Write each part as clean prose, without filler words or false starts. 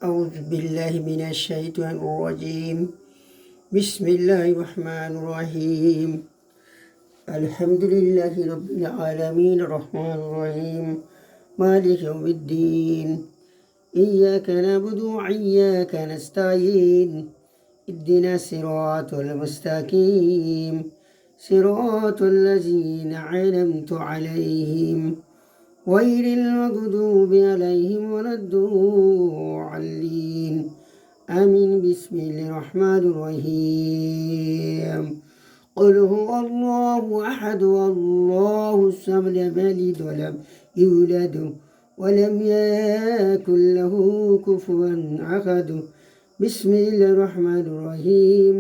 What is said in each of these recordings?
أعوذ بالله من الشيطان الرجيم. بسم الله الرحمن الرحيم. الحمد لله رب العالمين الرحمن الرحيم مالك يوم الدين. إياك نعبد وإياك نستعين. اهدنا الصراط المستقيم صراط الذين أنعمت عليهم غير المغضوب عليهم ولا الضالين. آمين. بسم الله الرحمن الرحيم. قل هو الله أحد الله الصمد لم يلد ولم يولد ولم يكن له كفوا أحد. بسم الله الرحمن الرحيم.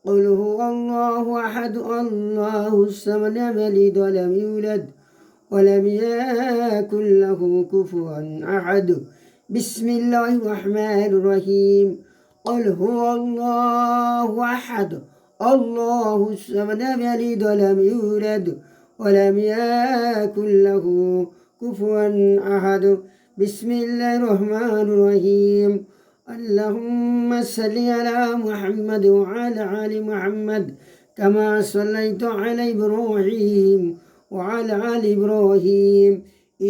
قل هو الله أحد الله الصمد لم يلد ولم يولد ولم يكن له كفوا أحد. بسم الله الرحمن الرحيم. قل هو الله أحد الله الصمد لم يلد ولم يولد ولم يكن له كفوا أحد. بسم الله الرحمن الرحيم. اللهم صل على محمد وعلى آل محمد كما صليت على إبراهيم وعلى آل إبراهيم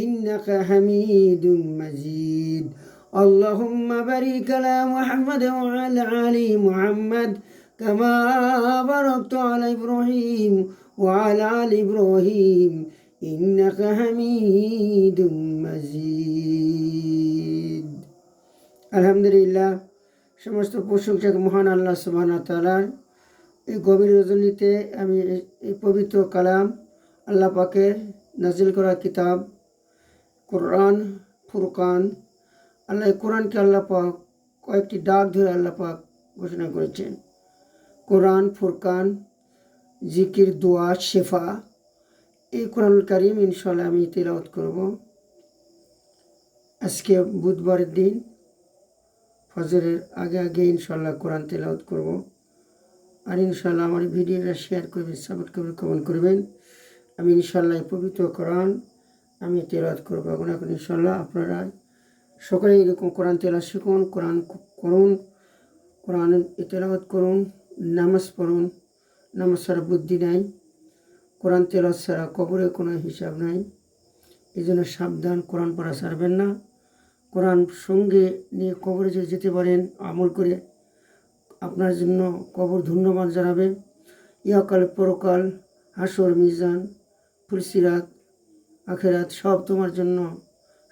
إنك حميد مجيد. اللهم بارك على محمد وعلى آل محمد كما باركت على إبراهيم وعلى آل إبراهيم إنك حميد مجيد. আলহামদুলিল্লাহ, সমস্ত প্রশংসা মহান আল্লাহ সুবহানাহু ওয়া তাআলার। এই গভীর রজনীতে আমি এই পবিত্র কালাম আল্লাহ পাকের নাজিল করা কিতাব কোরআন, ফুরকান। আল্লাহ কোরআনকে আল্লাহ পাক কয়েকটি ডাক ধরে আল্লাহ পাক ঘোষণা করেছেন। কোরআন, ফুরকান, জিকির, দোয়া, শেফা। এই কোরআনুল কারীম ইনশাআল্লাহ আমি তিলাওয়াত করব। আজকে বুধবারের দিন, ফজরের আগে আগে ইনশাআল্লাহ কোরআন তিলাওয়াত করব। আর ইনশাআল্লাহ আমার ভিডিওটা শেয়ার করবেন, সাপোর্ট করবেন, কমেন্ট করবেন। আমি ইনশাআল্লাহ পবিত্র কোরআন আমি তেলাওয়াত করব। এখন ইনশাআল্লাহ আপনারা সকলে এরকম কোরআন তেলাওয়াত শিখুন, কোরআন করুন, কোরআন তেলাওয়াত করুন, নামাজ পড়ুন। নামাজ ছাড়া বুদ্ধি নাই, কোরআন তেলাওয়াত ছাড়া কবরে কোনো হিসাব নাই। এই জন্য সাবধান, কোরআন পড়া ছাড়বেন না। কোরআন সঙ্গে নিয়ে কবরে যে যেতে পারেন আমল করে, আপনার জন্য কবর ধন্যবাদ জানাবে। ইহকাল পরকাল, হাসর, মিজান, ফুলসিরাত, আখেরাত সব তোমার জন্য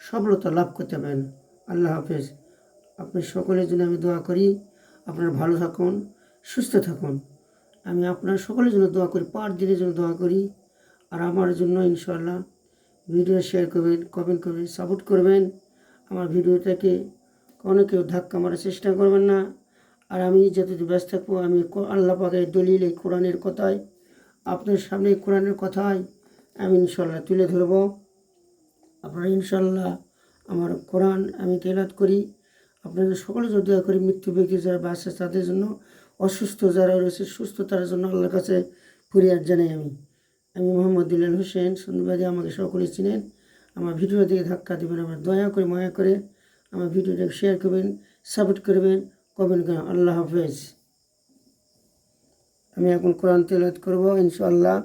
সফলতা লাভ করতে পারেন। আল্লাহ হাফেজ। আপনি সকলের জন্য আমি দোয়া করি, আপনারা ভালো থাকুন, সুস্থ থাকুন। আমি আপনার সকলের জন্য দোয়া করি, 5 দিনের জন্য দোয়া করি। আর আমার জন্য ইনশাআল্লাহ ভিডিও শেয়ার করবেন, কমেন্ট করবেন, সাপোর্ট করবেন। আমার ভিডিওটাকে কোনো কেউ ধাক্কা মারার চেষ্টা করবেন না। আর আমি যতদিন ব্যস্ত থাকবো, আমি আল্লাহ পাকের দলিল এই কোরআনের কথায় আপনার সামনে কোরআনের কথায় আমি ইনশাআল্লাহ তুলে ধরব। আপনারা ইনশাআল্লাহ আমার কোরআন আমি তেলাওয়াত করি। আপনাদের সকলে যদি দোয়া করি, মৃত্যু ব্যক্তি যারা বাঁচে তাদের জন্য, অসুস্থ যারা রয়েছে সুস্থতার জন্য আল্লাহর কাছে ফরিয়াদ জানাই। আমি মোহাম্মদ দুলাল হোসেন সুন্দরবাদী, আমাকে সকলে চিনেন। আমার ভিডিও দিকে ধাক্কা দেবেন, আমার দয়া করে মায়া করে আমার ভিডিওটা শেয়ার করবেন, সাপোর্ট করবেন, কমেন্ট করবেন। আল্লাহ হাফেজ। আমি এখন কোরআন তেলাওয়াত করব ইনশাআল্লাহ।